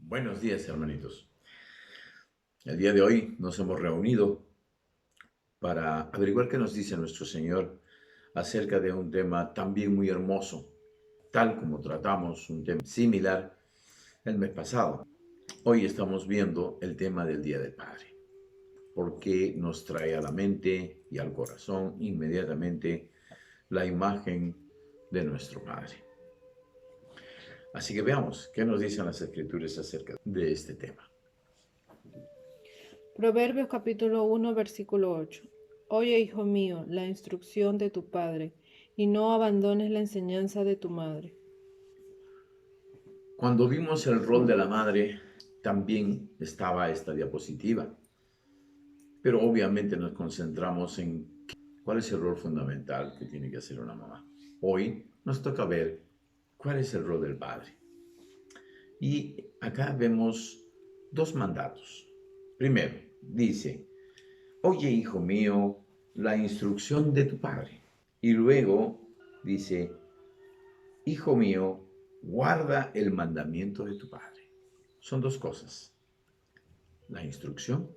Buenos días, hermanitos. El día de hoy nos hemos reunido para averiguar qué nos dice nuestro Señor acerca de un tema también muy hermoso, tal como tratamos un tema similar el mes pasado. Hoy estamos viendo el tema del Día del Padre, porque nos trae a la mente y al corazón inmediatamente la imagen de nuestro Padre. Así que veamos qué nos dicen las Escrituras acerca de este tema. Proverbios capítulo 1, versículo 8. Oye, hijo mío, la instrucción de tu padre, y no abandones la enseñanza de tu madre. Cuando vimos el rol de la madre, también estaba esta diapositiva, pero obviamente nos concentramos en cuál es el rol fundamental que tiene que hacer una mamá. Hoy nos toca ver cuál es el rol del padre. Y acá vemos dos mandatos. Primero, dice, oye, hijo mío, la instrucción de tu padre. Y luego dice, hijo mío, guarda el mandamiento de tu padre. Son dos cosas, la instrucción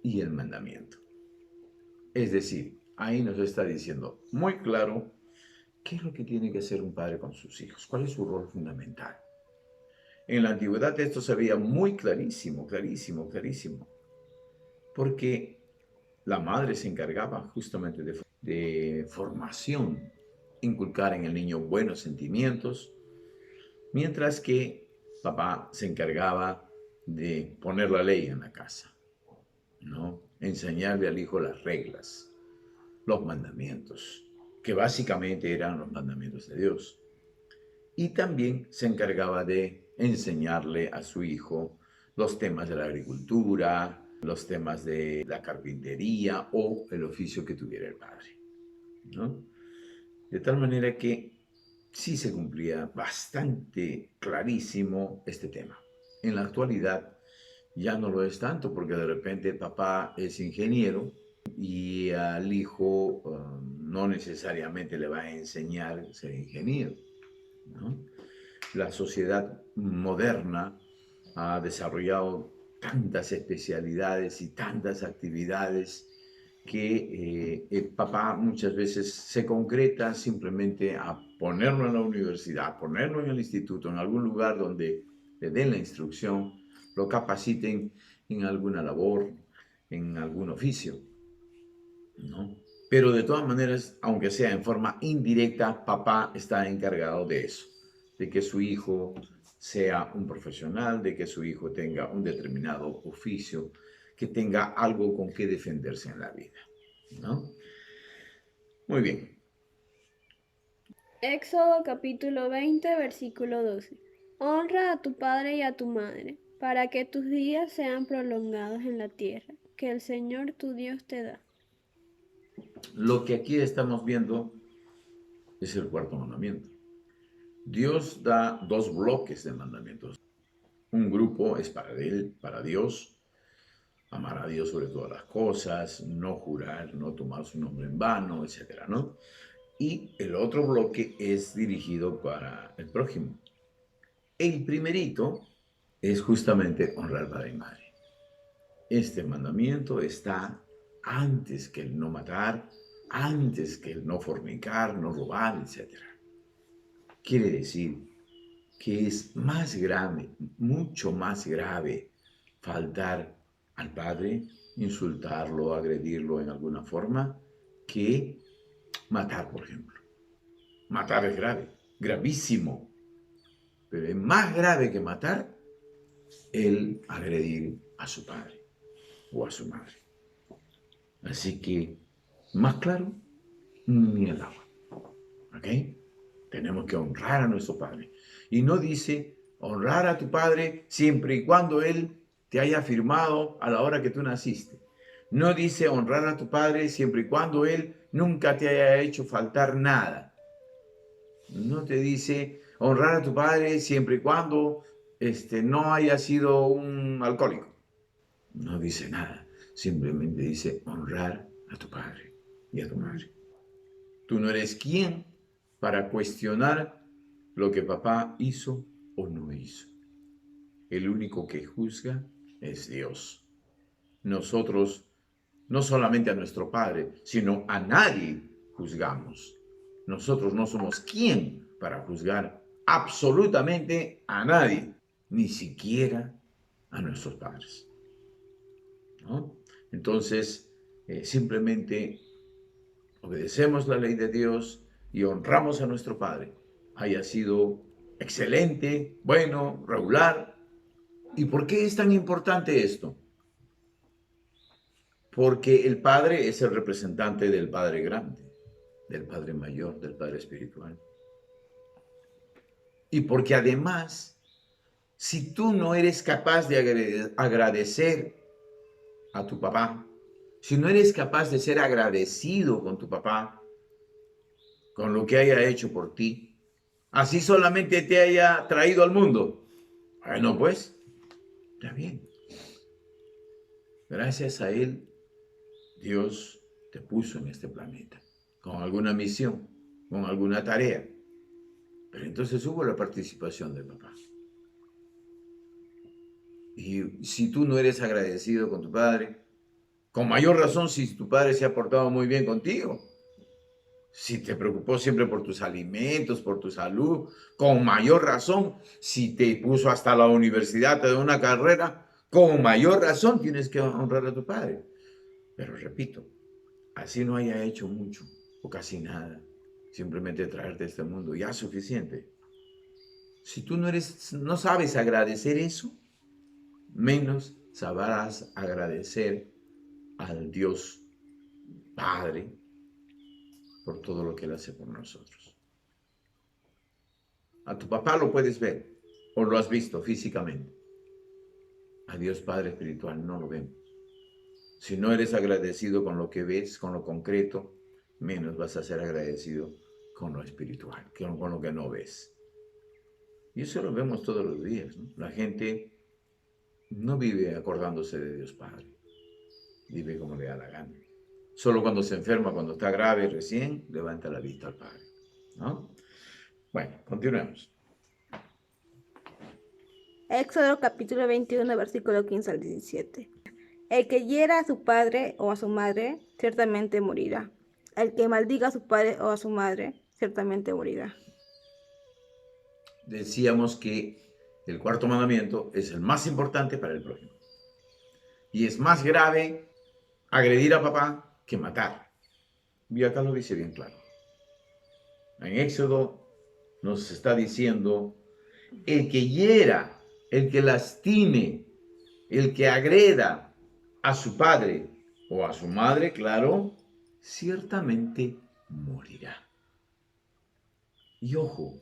y el mandamiento. Es decir, ahí nos está diciendo muy claro qué es lo que tiene que hacer un padre con sus hijos, cuál es su rol fundamental. En la antigüedad esto se veía muy clarísimo, porque la madre se encargaba justamente de formación, inculcar en el niño buenos sentimientos, mientras que papá se encargaba de poner la ley en la casa, ¿no? Enseñarle al hijo las reglas, los mandamientos, que básicamente eran los mandamientos de Dios. Y también se encargaba de enseñarle a su hijo los temas de la agricultura, los temas de la carpintería o el oficio que tuviera el padre, ¿no? De tal manera que sí se cumplía bastante clarísimo este tema. En la actualidad ya no lo es tanto porque de repente papá es ingeniero y al hijo no necesariamente le va a enseñar a ser ingeniero, ¿no? La sociedad moderna ha desarrollado tantas especialidades y tantas actividades que el papá muchas veces se concreta simplemente a ponerlo en la universidad, a ponerlo en el instituto, en algún lugar donde le den la instrucción, lo capaciten en alguna labor, en algún oficio, ¿no? Pero de todas maneras, aunque sea en forma indirecta, papá está encargado de eso, de que su hijo sea un profesional, de que su hijo tenga un determinado oficio, que tenga algo con que defenderse en la vida, ¿no? Muy bien. Éxodo capítulo 20, versículo 12. Honra a tu padre y a tu madre, para que tus días sean prolongados en la tierra, que el Señor tu Dios te da. Lo que aquí estamos viendo es el cuarto mandamiento. Dios da dos bloques de mandamientos. Un grupo es para él, para Dios, amar a Dios sobre todas las cosas, no jurar, no tomar su nombre en vano, etcétera, ¿no? Y el otro bloque es dirigido para el prójimo. El primerito es justamente honrar padre y madre. Este mandamiento está antes que el no matar, antes que el no fornicar, no robar, etcétera. Quiere decir que es más grave, mucho más grave, faltar al padre, insultarlo, agredirlo en alguna forma, que matar, por ejemplo. Matar es grave, gravísimo, pero es más grave que matar el agredir a su padre o a su madre. Así que, más claro, ni el agua. ¿Ok? Tenemos que honrar a nuestro padre. Y no dice honrar a tu padre siempre y cuando él te haya firmado a la hora que tú naciste. No dice honrar a tu padre siempre y cuando él nunca te haya hecho faltar nada. No te dice honrar a tu padre siempre y cuando no haya sido un alcohólico. No dice nada. Simplemente dice honrar a tu padre y a tu madre. Tú no eres quien para cuestionar lo que papá hizo o no hizo. el único que juzga es Dios. Nosotros no solamente a nuestro Padre, sino a nadie juzgamos. Nosotros no somos quien para juzgar absolutamente a nadie, ni siquiera a nuestros padres, ¿no? Entonces, simplemente obedecemos la ley de Dios y honramos a nuestro Padre, haya sido excelente, bueno, regular. ¿Y por qué es tan importante esto? Porque el Padre es el representante del Padre grande, del Padre mayor, del Padre espiritual. Y porque además, si tú no eres capaz de agradecer a tu papá, si no eres capaz de ser agradecido con tu papá, con lo que haya hecho por ti, así solamente te haya traído al mundo, bueno, pues, está bien. Gracias a él, Dios te puso en este planeta, con alguna misión, con alguna tarea. Pero entonces hubo la participación del papá. Y si tú no eres agradecido con tu padre, con mayor razón si tu padre se ha portado muy bien contigo, si te preocupó siempre por tus alimentos, por tu salud, con mayor razón si te puso hasta la universidad, te dio una carrera, con mayor razón tienes que honrar a tu padre. Pero repito, así no haya hecho mucho o casi nada, simplemente traerte a este mundo, ya es suficiente. Si tú no sabes agradecer eso, menos sabrás agradecer al Dios Padre por todo lo que Él hace por nosotros. A tu papá lo puedes ver o lo has visto físicamente. A Dios Padre espiritual no lo vemos. Si no eres agradecido con lo que ves, con lo concreto, menos vas a ser agradecido con lo espiritual, con lo que no ves. Y eso lo vemos todos los días, ¿no? La gente no vive acordándose de Dios Padre, vive como le da la gana. Solo cuando se enferma, cuando está grave recién, levanta la vista al Padre, ¿no? Bueno, continuemos. Éxodo capítulo 21, versículo 15 al 17. El que hiera a su padre o a su madre, ciertamente morirá. El que maldiga a su padre o a su madre, ciertamente morirá. Decíamos que el cuarto mandamiento es el más importante para el prójimo. Y es más grave agredir a papá que matar. Y acá lo dice bien claro. En Éxodo nos está diciendo, el que hiera, el que lastime, el que agreda a su padre o a su madre, claro, ciertamente morirá. Y ojo,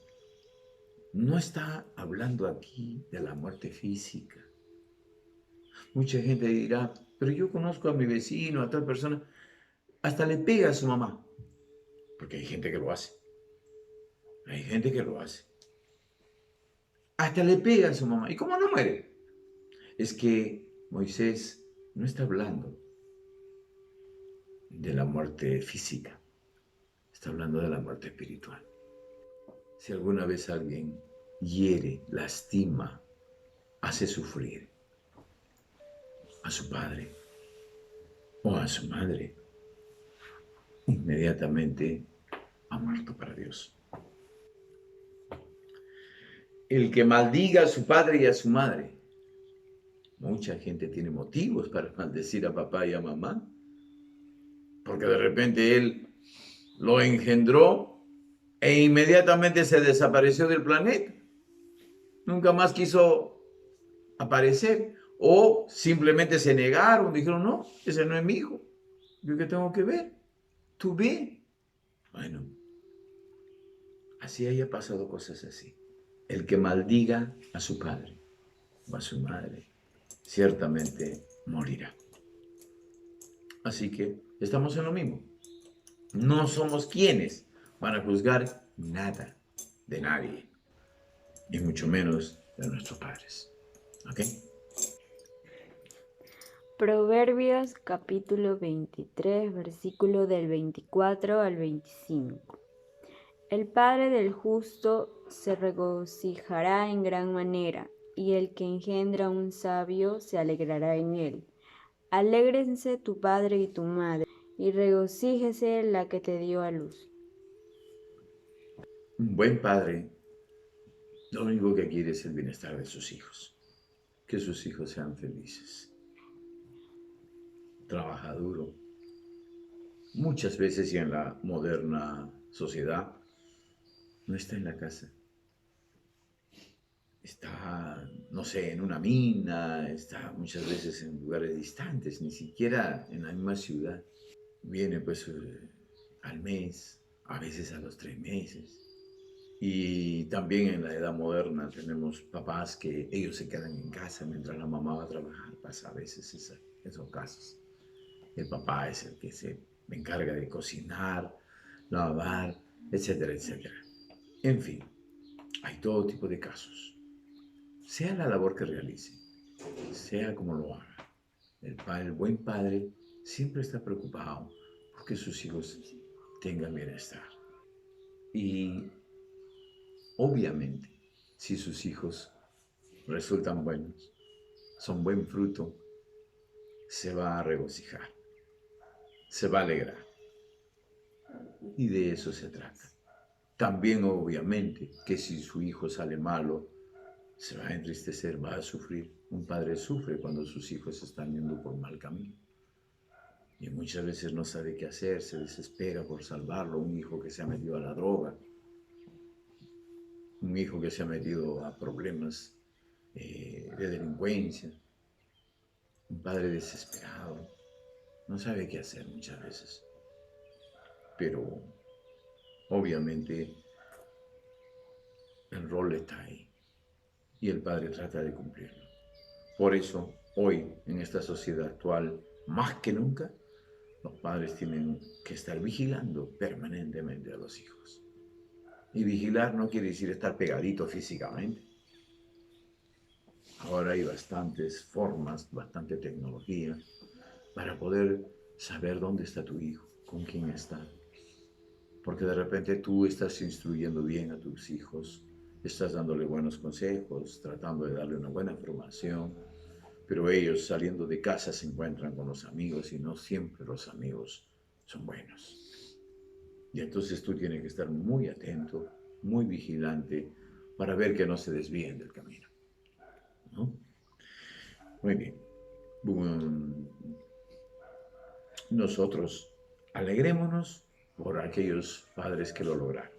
no está hablando aquí de la muerte física. Mucha gente dirá, pero yo conozco a mi vecino, a tal persona, hasta le pega a su mamá. Porque hay gente que lo hace. Hay gente que lo hace. Hasta le pega a su mamá. ¿Y cómo no muere? Es que Moisés no está hablando de la muerte física. Está hablando de la muerte espiritual. Si alguna vez alguien hiere, lastima, hace sufrir a su padre o a su madre, inmediatamente ha muerto para Dios. El que maldiga a su padre y a su madre. Mucha gente tiene motivos para maldecir a papá y a mamá, porque de repente él lo engendró e inmediatamente se desapareció del planeta. Nunca más quiso aparecer. O simplemente se negaron, dijeron, no, ese no es mi hijo. ¿Yo qué tengo que ver? Tú ve. Bueno, así haya pasado cosas así. El que maldiga a su padre o a su madre, ciertamente morirá. Así que estamos en lo mismo. No somos quienes van a juzgar nada de nadie, y mucho menos de nuestros padres. ¿Ok? Proverbios capítulo 23, versículo del 24 al 25. El padre del justo se regocijará en gran manera, y el que engendra un sabio se alegrará en él. Alégrense tu padre y tu madre, y regocíjese la que te dio a luz. Un buen padre lo único que quiere es el bienestar de sus hijos, que sus hijos sean felices. Trabaja duro. Muchas veces y en la moderna sociedad no está en la casa. Está, no sé, en una mina, está muchas veces en lugares distantes, ni siquiera en la misma ciudad. Viene pues al mes, a veces a los 3 meses. Y también en la edad moderna tenemos papás que ellos se quedan en casa mientras la mamá va a trabajar. Pasa a veces esos casos. El papá es el que se encarga de cocinar, lavar, etcétera, etcétera. En fin, hay todo tipo de casos. Sea la labor que realice, sea como lo haga, el buen padre siempre está preocupado porque sus hijos tengan bienestar. Y obviamente, si sus hijos resultan buenos, son buen fruto, se va a regocijar, se va a alegrar. Y de eso se trata. También, obviamente, que si su hijo sale malo, se va a entristecer, va a sufrir. Un padre sufre cuando sus hijos están yendo por mal camino. Y muchas veces no sabe qué hacer, se desespera por salvarlo. Un hijo que se ha metido a la droga, un hijo que se ha metido a problemas de delincuencia, un padre desesperado, no sabe qué hacer muchas veces. Pero obviamente el rol está ahí y el padre trata de cumplirlo. Por eso, hoy, en esta sociedad actual, más que nunca, los padres tienen que estar vigilando permanentemente a los hijos. Y vigilar no quiere decir estar pegadito físicamente. Ahora hay bastantes formas, bastante tecnología para poder saber dónde está tu hijo, con quién está. Porque de repente tú estás instruyendo bien a tus hijos, estás dándole buenos consejos, tratando de darle una buena formación, pero ellos saliendo de casa se encuentran con los amigos y no siempre los amigos son buenos. Y entonces tú tienes que estar muy atento, muy vigilante para ver que no se desvíen del camino, ¿no? Muy bien. Nosotros alegrémonos por aquellos padres que lo lograron,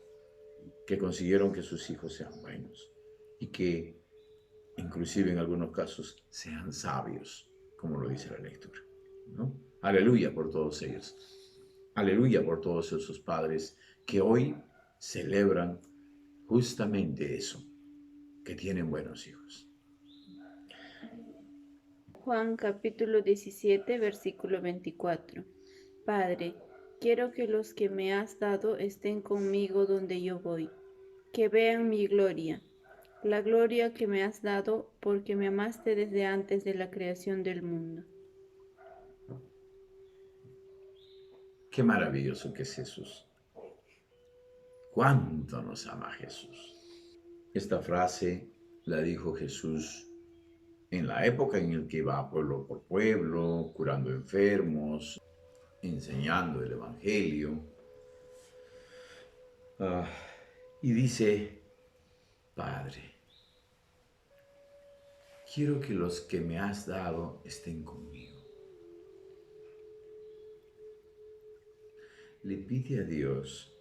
que consiguieron que sus hijos sean buenos y que inclusive en algunos casos sean sabios, como lo dice la lectura, ¿no? Aleluya por todos ellos. Aleluya por todos esos padres que hoy celebran justamente eso, que tienen buenos hijos. Juan capítulo 17, versículo 24. Padre, quiero que los que me has dado estén conmigo donde yo voy, que vean mi gloria, la gloria que me has dado porque me amaste desde antes de la creación del mundo. Qué maravilloso que es Jesús. ¿Cuánto nos ama Jesús? Esta frase la dijo Jesús en la época en la que iba pueblo por pueblo, curando enfermos, enseñando el Evangelio. Y dice, Padre, quiero que los que me has dado estén conmigo. Le pide a Dios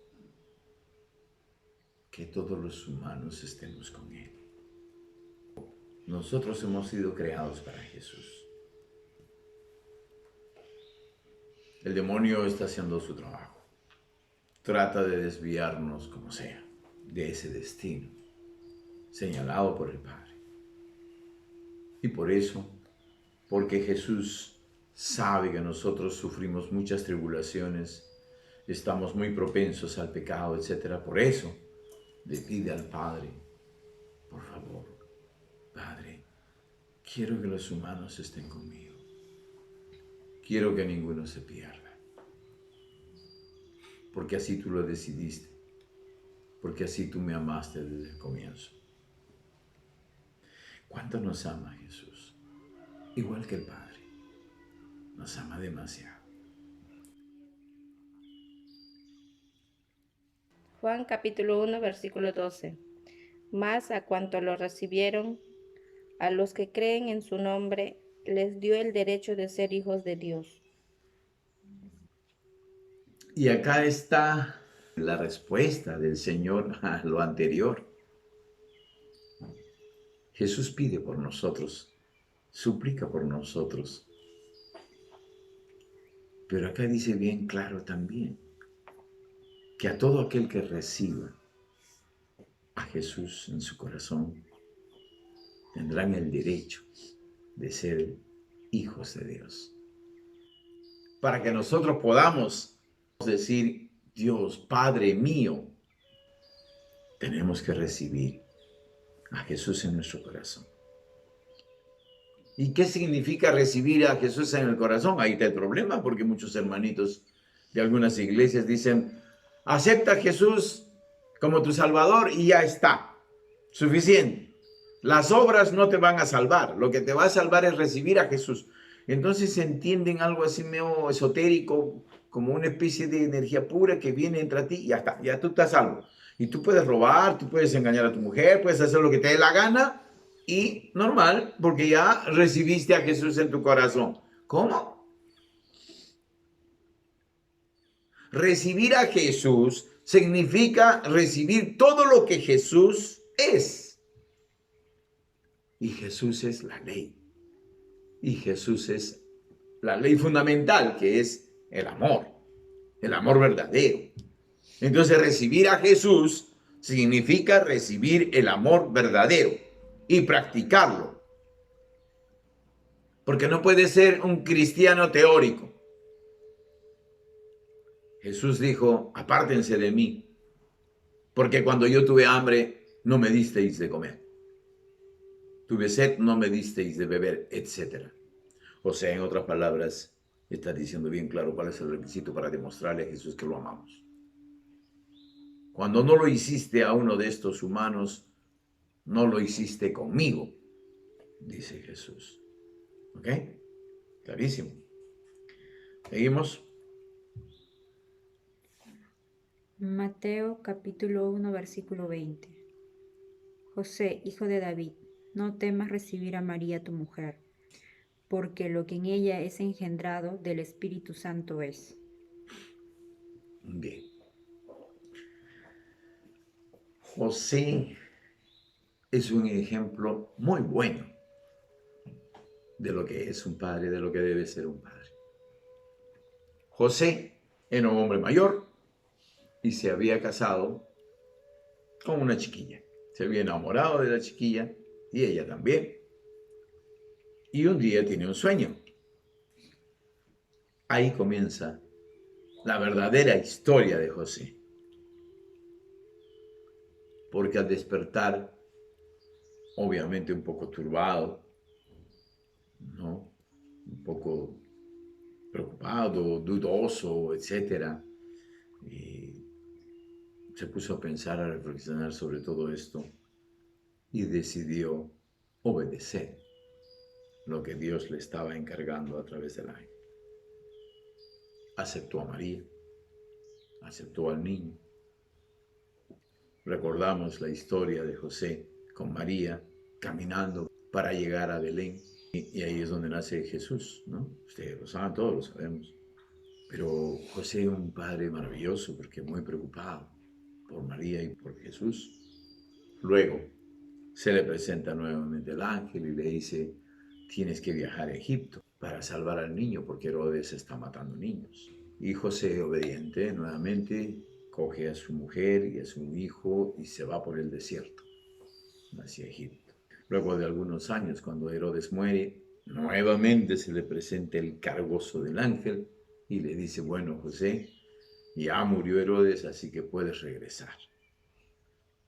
que todos los humanos estemos con Él. Nosotros hemos sido creados para Jesús. El demonio está haciendo su trabajo. Trata de desviarnos como sea de ese destino señalado por el Padre. Y por eso, porque Jesús sabe que nosotros sufrimos muchas tribulaciones, estamos muy propensos al pecado, etc. Por eso le pide al Padre, por favor, Padre, quiero que los humanos estén conmigo. Quiero que ninguno se pierda. Porque así tú lo decidiste. Porque así tú me amaste desde el comienzo. ¿Cuánto nos ama Jesús? Igual que el Padre. Nos ama demasiado. Juan capítulo 1, versículo 12. Mas a cuanto lo recibieron, a los que creen en su nombre, les dio el derecho de ser hijos de Dios. Y acá está la respuesta del Señor a lo anterior. Jesús pide por nosotros, suplica por nosotros. Pero acá dice bien claro también que a todo aquel que reciba a Jesús en su corazón, tendrán el derecho de ser hijos de Dios. Para que nosotros podamos decir, Dios, Padre mío, tenemos que recibir a Jesús en nuestro corazón. ¿Y qué significa recibir a Jesús en el corazón? Ahí está el problema, porque muchos hermanitos de algunas iglesias dicen, acepta a Jesús como tu Salvador y ya está, suficiente. Las obras no te van a salvar, lo que te va a salvar es recibir a Jesús. Entonces se entienden algo así medio esotérico, como una especie de energía pura que viene entre ti y ya está, ya tú estás salvo. Y tú puedes robar, tú puedes engañar a tu mujer, puedes hacer lo que te dé la gana y normal, porque ya recibiste a Jesús en tu corazón. ¿Cómo? Recibir a Jesús significa recibir todo lo que Jesús es. Y Jesús es la ley. Y Jesús es la ley fundamental, que es el amor verdadero. Entonces, recibir a Jesús significa recibir el amor verdadero y practicarlo. Porque no puede ser un cristiano teórico. Jesús dijo, apártense de mí, porque cuando yo tuve hambre, no me disteis de comer. Tuve sed, no me disteis de beber, etc. O sea, en otras palabras, está diciendo bien claro cuál es el requisito para demostrarle a Jesús que lo amamos. Cuando no lo hiciste a uno de estos humanos, no lo hiciste conmigo, dice Jesús. ¿Ok? Clarísimo. Seguimos. Mateo capítulo 1 versículo 20. José, hijo de David, no temas recibir a María tu mujer, porque lo que en ella es engendrado del Espíritu Santo es. Bien. José es un ejemplo muy bueno de lo que es un padre, de lo que debe ser un padre. José era un hombre mayor y se había casado con una chiquilla. Se había enamorado de la chiquilla y ella también. Y un día tiene un sueño. Ahí comienza la verdadera historia de José. Porque al despertar, obviamente un poco turbado, ¿no? Un poco preocupado, dudoso, etc. Y se puso a pensar, a reflexionar sobre todo esto y decidió obedecer lo que Dios le estaba encargando a través del ángel. Aceptó a María, aceptó al niño. Recordamos la historia de José con María caminando para llegar a Belén. Y ahí es donde nace Jesús, ¿no? Ustedes lo saben, todos lo sabemos. Pero José es un padre maravilloso porque muy preocupado por María y por Jesús. Luego se le presenta nuevamente el ángel y le dice, tienes que viajar a Egipto para salvar al niño porque Herodes está matando niños. Y José, obediente, nuevamente coge a su mujer y a su hijo y se va por el desierto hacia Egipto. Luego de algunos años, cuando Herodes muere, nuevamente se le presenta el cargoso del ángel y le dice, bueno, José, ya murió Herodes, así que puedes regresar.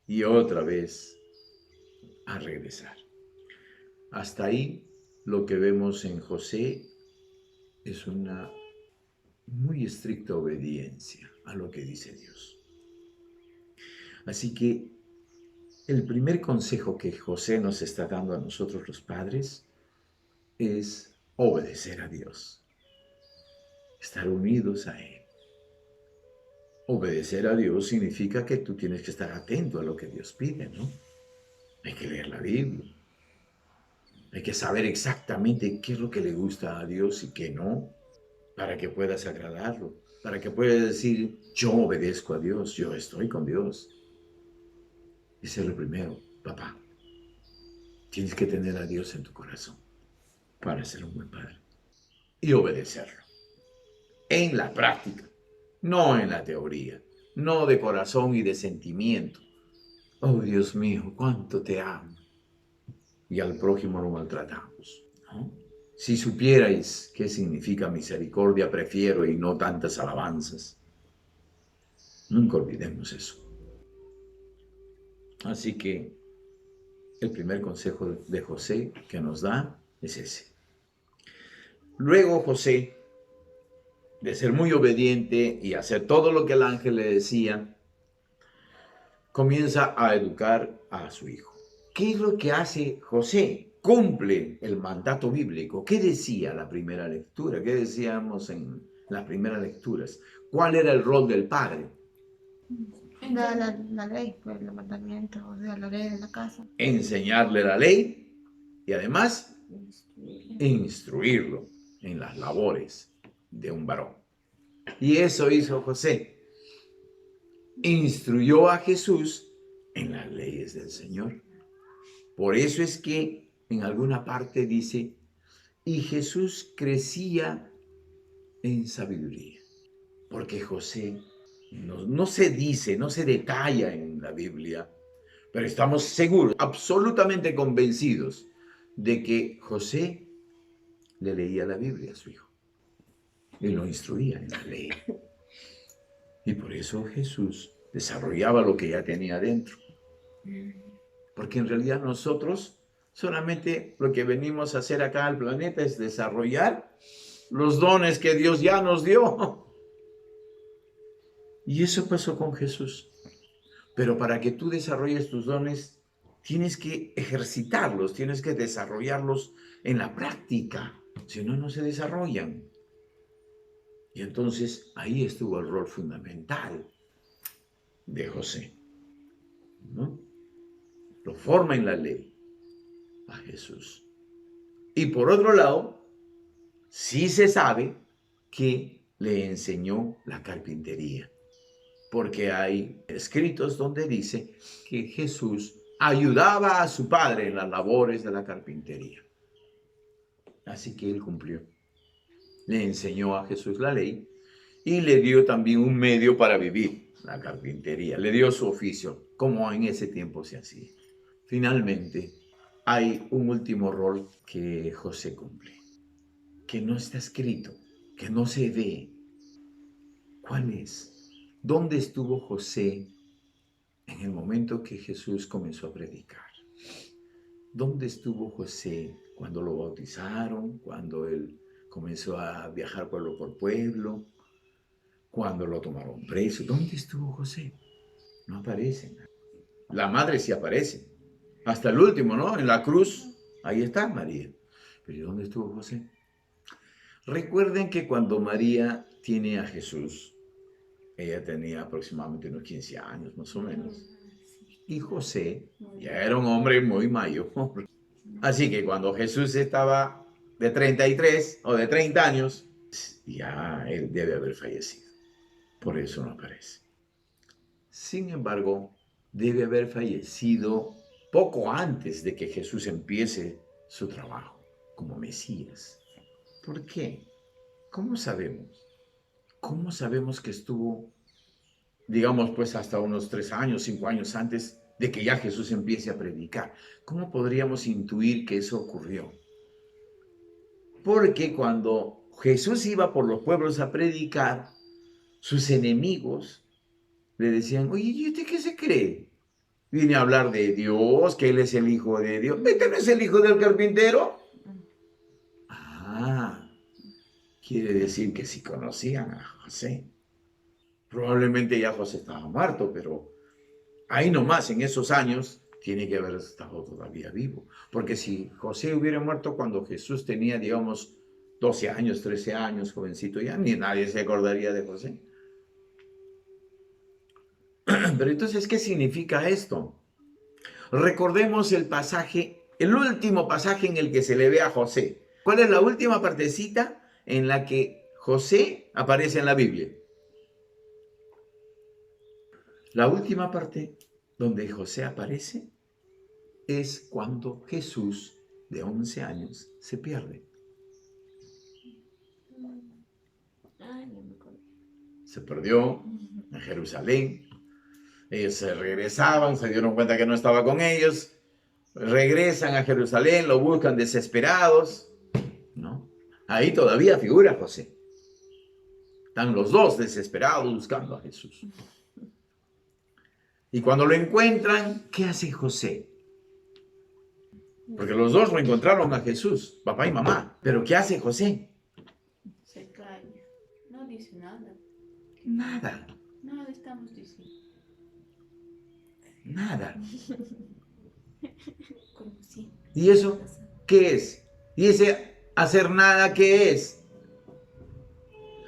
Y otra vez a regresar. Hasta ahí lo que vemos en José es una muy estricta obediencia a lo que dice Dios. Así que El primer consejo que José nos está dando a nosotros los padres es obedecer a Dios, estar unidos a Él. Obedecer a Dios significa que tú tienes que estar atento a lo que Dios pide, ¿no? Hay que leer la Biblia. Hay que saber exactamente qué es lo que le gusta a Dios y qué no, para que puedas agradarlo, para que puedas decir, yo obedezco a Dios, yo estoy con Dios. Ese es lo primero, papá. Tienes que tener a Dios en tu corazón para ser un buen padre y obedecerlo. En la práctica, no en la teoría, no de corazón y de sentimiento. Oh, Dios mío, cuánto te amo. Y al prójimo lo maltratamos, ¿no? Si supierais qué significa misericordia, prefiero y no tantas alabanzas. Nunca olvidemos eso. Así que el primer consejo de José que nos da es ese. Luego José, de ser muy obediente y hacer todo lo que el ángel le decía, comienza a educar a su hijo. ¿Qué es lo que hace José? Cumple el mandato bíblico. ¿Qué decía la primera lectura? ¿Qué decíamos en las primeras lecturas? ¿Cuál era el rol del padre? La ley, pues los mandamientos, o sea, la ley de la casa. Enseñarle la ley y además instruirlo en las labores de un varón. Y eso hizo José. Instruyó a Jesús en las leyes del Señor. Por eso es que en alguna parte dice, y Jesús crecía en sabiduría. Porque José no se dice, no se detalla en la Biblia, pero estamos seguros, absolutamente convencidos de que José le leía la Biblia a su hijo y lo instruía en la ley. Y por eso Jesús desarrollaba lo que ya tenía dentro. Porque en realidad nosotros solamente lo que venimos a hacer acá al planeta es desarrollar los dones que Dios ya nos dio. Y eso pasó con Jesús. Pero para que tú desarrolles tus dones, tienes que ejercitarlos, tienes que desarrollarlos en la práctica. Si no, no se desarrollan. Y entonces ahí estuvo el rol fundamental de José, ¿no? Lo forma en la ley a Jesús. Y por otro lado, sí se sabe que le enseñó la carpintería, porque hay escritos donde dice que Jesús ayudaba a su padre en las labores de la carpintería. Así que él cumplió. Le enseñó a Jesús la ley y le dio también un medio para vivir, la carpintería. Le dio su oficio, como en ese tiempo se hacía. Finalmente, hay un último rol que José cumple, que no está escrito, que no se ve. ¿Cuál es? ¿Dónde estuvo José en el momento que Jesús comenzó a predicar? ¿Dónde estuvo José cuando lo bautizaron, cuando él comenzó a viajar pueblo por pueblo, cuando lo tomaron preso? ¿Dónde estuvo José? No aparece. La madre sí aparece. Hasta el último, ¿no? En la cruz, ahí está María. Pero ¿dónde estuvo José? Recuerden que cuando María tiene a Jesús, ella tenía aproximadamente unos 15 años, más o menos. Y José ya era un hombre muy mayor. Así que cuando Jesús estaba de 33 o de 30 años, ya él debe haber fallecido. Por eso no aparece. Sin embargo, debe haber fallecido poco antes de que Jesús empiece su trabajo como Mesías. ¿Por qué? ¿Cómo sabemos? ¿Cómo sabemos que estuvo, digamos, pues hasta unos 3 años, 5 años antes de que ya Jesús empiece a predicar? ¿Cómo podríamos intuir que eso ocurrió? Porque cuando Jesús iba por los pueblos a predicar, sus enemigos le decían, oye, ¿y usted qué se cree? Viene a hablar de Dios, que Él es el Hijo de Dios. ¿Este no es el hijo del carpintero? Ah, quiere decir que sí conocían a José. Probablemente ya José estaba muerto, pero ahí nomás, en esos años, tiene que haber estado todavía vivo. Porque si José hubiera muerto cuando Jesús tenía, digamos, 12 años, 13 años, jovencito, ya ni nadie se acordaría de José. Pero entonces, ¿qué significa esto? Recordemos el pasaje, el último pasaje en el que se le ve a José. ¿Cuál es la última partecita en la que José aparece en la Biblia? La última parte donde José aparece es cuando Jesús, de 11 años, se pierde. Se perdió en Jerusalén. Ellos se regresaban, se dieron cuenta que no estaba con ellos. Regresan a Jerusalén, lo buscan desesperados, ¿no? Ahí todavía figura José. Están los dos desesperados buscando a Jesús. Y cuando lo encuentran, ¿qué hace José? Porque los dos lo encontraron a Jesús, papá y mamá. Pero ¿qué hace José? Se calla. No dice nada. Nada, Nada estamos diciendo. nada. Como si. ¿Y eso qué es? ¿Y ese hacer nada qué es?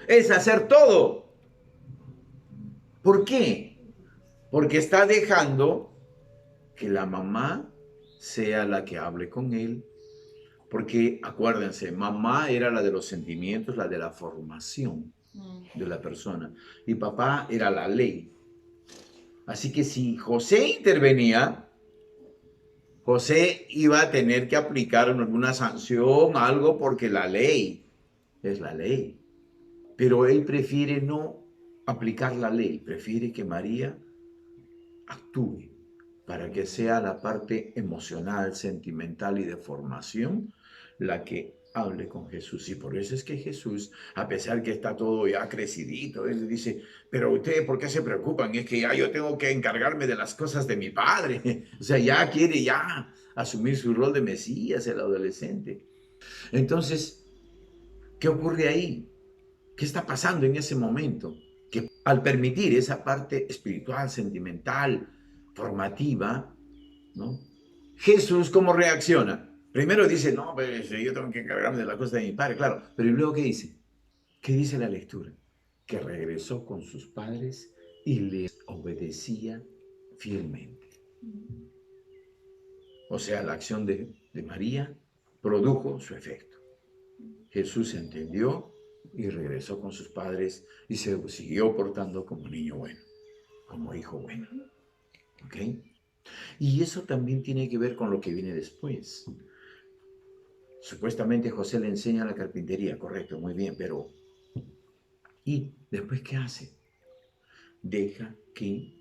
Es hacer todo. ¿Por qué? Porque está dejando que la mamá sea la que hable con él. Porque acuérdense, mamá era la de los sentimientos, la de la formación de la persona. Y papá era la ley. Así que si José intervenía, José iba a tener que aplicar alguna sanción, algo, porque la ley es la ley. Pero él prefiere no aplicar la ley, prefiere que María actúe para que sea la parte emocional, sentimental y de formación la que hable con Jesús. Y por eso es que Jesús, a pesar que está todo ya crecidito, él dice, pero ustedes, ¿por qué se preocupan? Es que ya yo tengo que encargarme de las cosas de mi padre. O sea, ya quiere ya asumir su rol de Mesías, el adolescente. Entonces, ¿qué ocurre ahí? ¿Qué está pasando en ese momento? Que al permitir esa parte espiritual, sentimental, formativa, ¿no? Jesús, ¿cómo reacciona? Primero dice, no, pues yo tengo que encargarme de las cosas de mi padre, claro. Pero ¿y luego qué dice? ¿Qué dice la lectura? Que regresó con sus padres y les obedecía fielmente. O sea, la acción de María produjo su efecto. Jesús entendió y regresó con sus padres y se siguió portando como niño bueno, como hijo bueno. ¿Ok? Y eso también tiene que ver con lo que viene después. Supuestamente José le enseña la carpintería, correcto, muy bien, pero ¿y después qué hace? Deja que,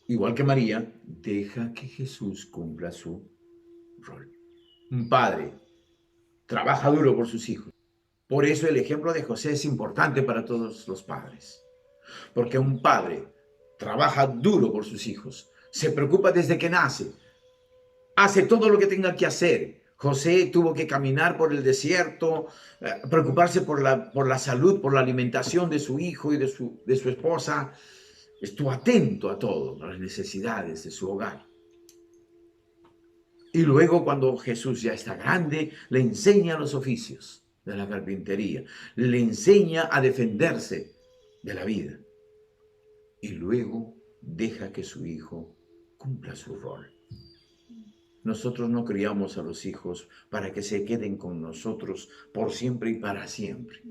igual que María, deja que Jesús cumpla su rol. Un padre trabaja duro por sus hijos. Por eso el ejemplo de José es importante para todos los padres. Porque un padre trabaja duro por sus hijos. Se preocupa desde que nace. Hace todo lo que tenga que hacer. José tuvo que caminar por el desierto, preocuparse por la salud, por la alimentación de su hijo y de su esposa. Estuvo atento a todo, a las necesidades de su hogar. Y luego cuando Jesús ya está grande, le enseña los oficios de la carpintería. Le enseña a defenderse de la vida. Y luego deja que su hijo cumpla su rol. Nosotros no criamos a los hijos para que se queden con nosotros por siempre y para siempre.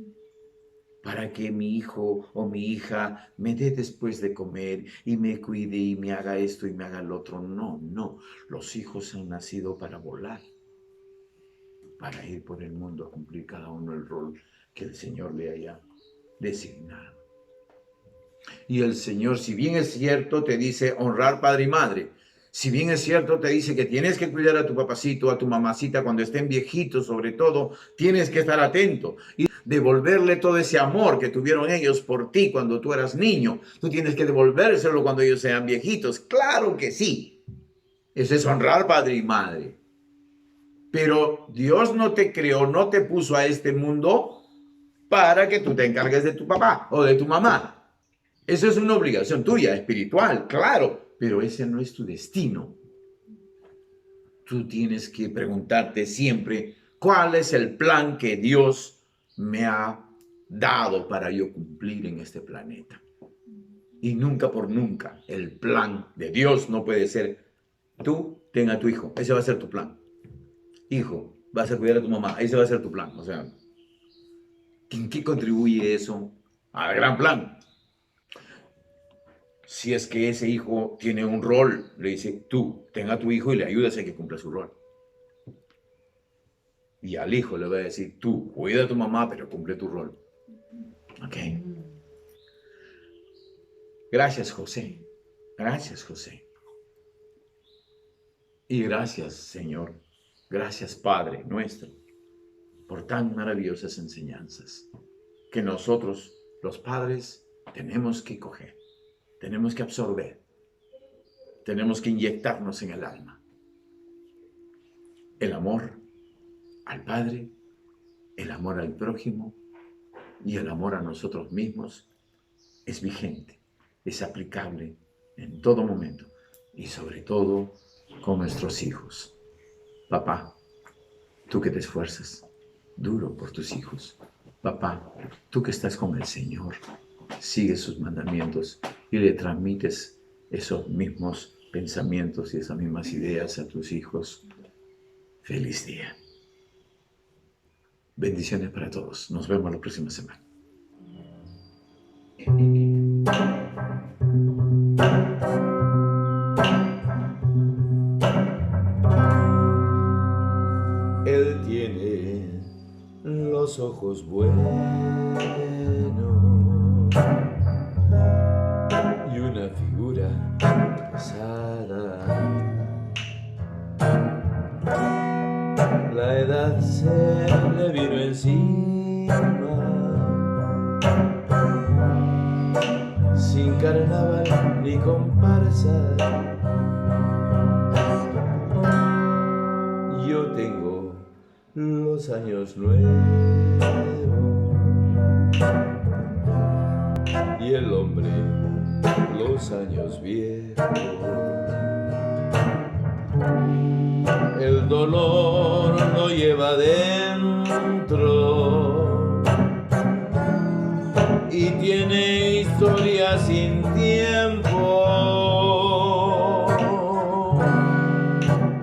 Para que mi hijo o mi hija me dé después de comer y me cuide y me haga esto y me haga lo otro. No, no. Los hijos han nacido para volar, para ir por el mundo a cumplir cada uno el rol que el Señor le haya designado. Y el Señor, si bien es cierto, te dice honrar padre y madre. Si bien es cierto, te dice que tienes que cuidar a tu papacito, a tu mamacita cuando estén viejitos, sobre todo, tienes que estar atento y devolverle todo ese amor que tuvieron ellos por ti cuando tú eras niño. Tú tienes que devolvérselo cuando ellos sean viejitos. Claro que sí. Eso es honrar padre y madre. Pero Dios no te creó, no te puso a este mundo para que tú te encargues de tu papá o de tu mamá. Eso es una obligación tuya, espiritual, claro, pero ese no es tu destino. tú tienes que preguntarte siempre, ¿cuál es el plan que Dios me ha dado para yo cumplir en este planeta? Y nunca por nunca, el plan de Dios no puede ser, tú ten a tu hijo, ese va a ser tu plan. Hijo, vas a cuidar a tu mamá, ese va a ser tu plan. O sea, ¿en qué contribuye eso al gran plan? Si es que ese hijo tiene un rol, le dice, tú, ten a tu hijo y le ayudas a que cumpla su rol. Y al hijo le va a decir, tú, cuida a tu mamá, pero cumple tu rol. ¿Ok? Gracias, José. Gracias, José. Y gracias, Señor. Gracias, Padre nuestro, por tan maravillosas enseñanzas que nosotros, los padres, tenemos que coger, tenemos que absorber, tenemos que inyectarnos en el alma. El amor al Padre, el amor al prójimo y el amor a nosotros mismos es vigente, es aplicable en todo momento y sobre todo con nuestros hijos. Papá, tú que te esfuerzas duro por tus hijos. Papá, tú que estás con el Señor, sigue sus mandamientos y le transmites esos mismos pensamientos y esas mismas ideas a tus hijos. Feliz día. Bendiciones para todos. Nos vemos la próxima semana. Él tiene los ojos buenos y una figura pesada. La edad se le vino encima, sin carnaval ni comparsa. Yo tengo los años nuevos y el hombre los años viejos. El dolor lo lleva dentro y tiene historia sin tiempo.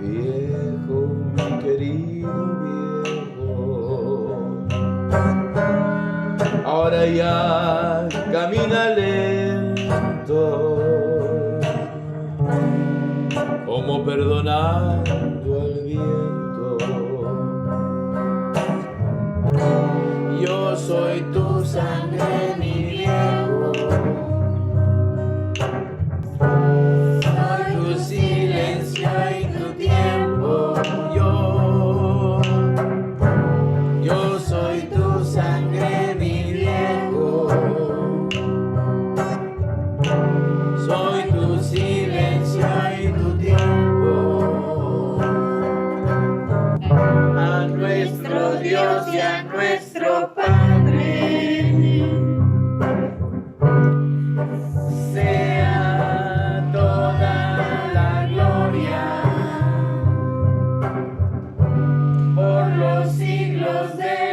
Viejo, mi querido viejo, ahora ya camina lento, como perdonando al viento. Yo soy tu sangre, mi viejo, soy tu silencio y tu tiempo. Yo soy tu sangre, mi viejo, soy tu silencio y tu tiempo. A nuestro Dios y a nuestro Padre sea toda la gloria por los siglos de